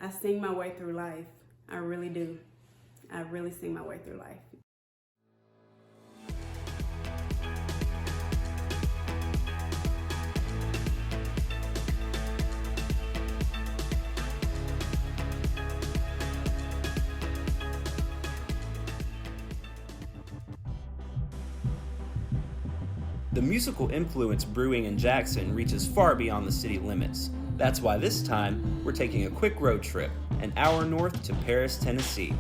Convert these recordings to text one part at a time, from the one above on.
I sing my way through life. I really do. I really sing my way through life. The musical influence brewing in Jackson reaches far beyond the city limits. That's why this time, we're taking a quick road trip, an hour north to Paris, Tennessee.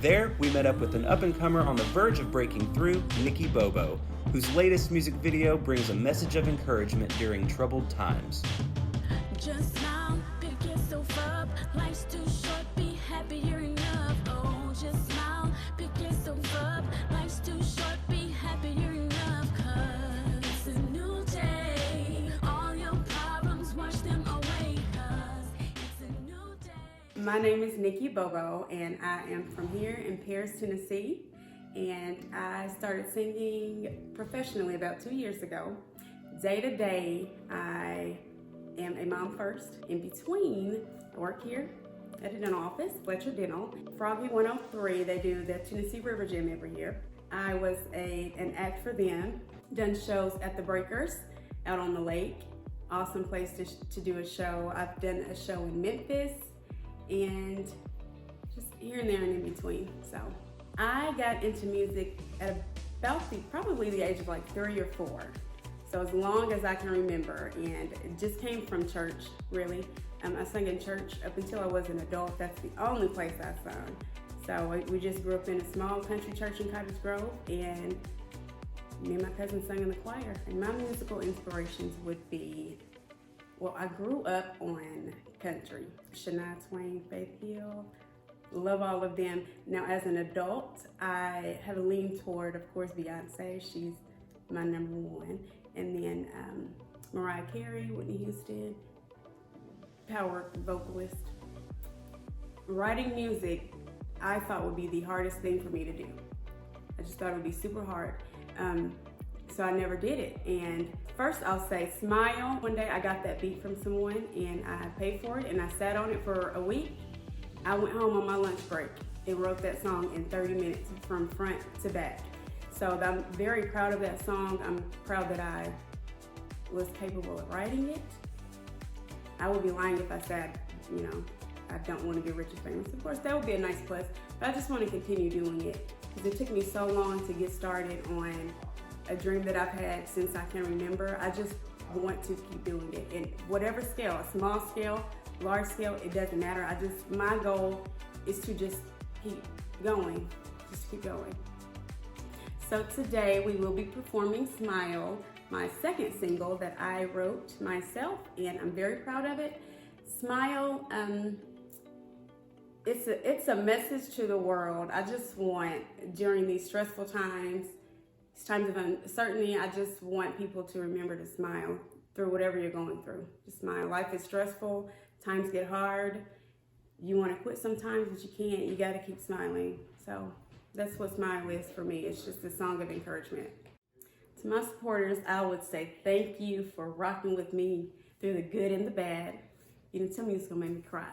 There, we met up with an up-and-comer on the verge of breaking through, Nikki Bobo, whose latest music video brings a message of encouragement during troubled times. Just smile, pick yourself up, life's too short, be happy you're enough. Oh, just smile, pick yourself up, life's too short, be happy you're enough. 'Cause it's a new day, all your problems, wash them away. 'Cause it's a new day. My name is Nikki Bobo, and I am from here in Paris, Tennessee. And I started singing professionally about 2 years ago. Day to day, I am a mom first. In between, I work here at a dental office, Fletcher Dental. Froggy 103, they do the Tennessee River Gym every year. I was an act for them, done shows at the Breakers out on the lake. Awesome place to do a show. I've done a show in Memphis and just here and there and in between. So I got into music at about probably the age of like 3 or 4. So as long as I can remember, and it just came from church, really. I sang in church up until I was an adult. That's the only place I sung. So we just grew up in a small country church in Cottage Grove, and me and my cousin sang in the choir. And my musical inspirations would be, well, I grew up on country. Shania Twain, Faith Hill, love all of them. Now as an adult, I have a lean toward, of course, Beyonce. She's my number one. And then Mariah Carey, Whitney Houston, power vocalist. Writing music, I thought would be the hardest thing for me to do. I just thought it would be super hard. So I never did it. And first I'll say Smile. One day I got that beat from someone and I paid for it and I sat on it for a week. I went home on my lunch break and wrote that song in 30 minutes from front to back. So I'm very proud of that song. I'm proud that I was capable of writing it. I would be lying if I said, I don't want to get rich and famous. Of course, that would be a nice plus, but I just want to continue doing it because it took me so long to get started on a dream that I've had since I can remember. I just want to keep doing it in whatever scale, a small scale, large scale, it doesn't matter. My goal is to just keep going, So today we will be performing Smile, my second single that I wrote myself, and I'm very proud of it. Smile, it's a message to the world. I just want, during these stressful times, these times of uncertainty, I just want people to remember to smile through whatever you're going through. Just smile. Life is stressful, times get hard. You want to quit sometimes, but you can't. You got to keep smiling. So that's what Smile is for me. It's just a song of encouragement. To my supporters, I would say thank you for rocking with me through the good and the bad. You didn't tell me it's gonna make me cry.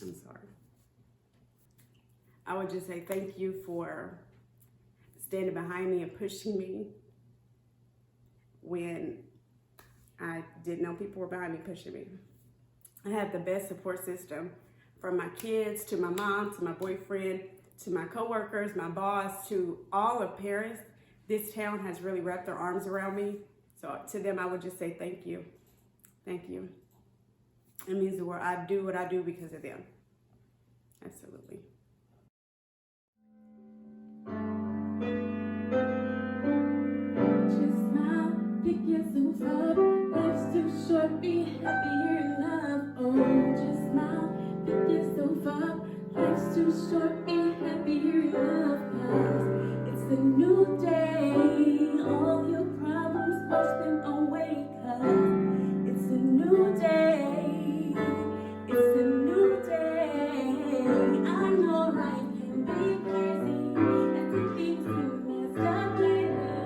I'm sorry. I would just say thank you for standing behind me and pushing me when I didn't know people were behind me pushing me. I have the best support system, from my kids, to my mom, to my boyfriend, to my coworkers, my boss, to all of Paris. This town has really wrapped their arms around me. So to them, I would just say thank you. Thank you. It means the world. I do what I do because of them. Absolutely. Just smile, pick yourself up, life's too short, be happy you're enough. Oh, just smile, pick yourself up, life's too short, be happy you're enough. 'Cause it's a new day, all your problems, wash them away. 'Cause it's a new day, it's a new day. I know life can be crazy, and things feel messed up lately.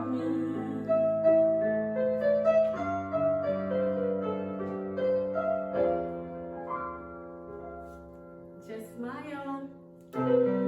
me. Just smile.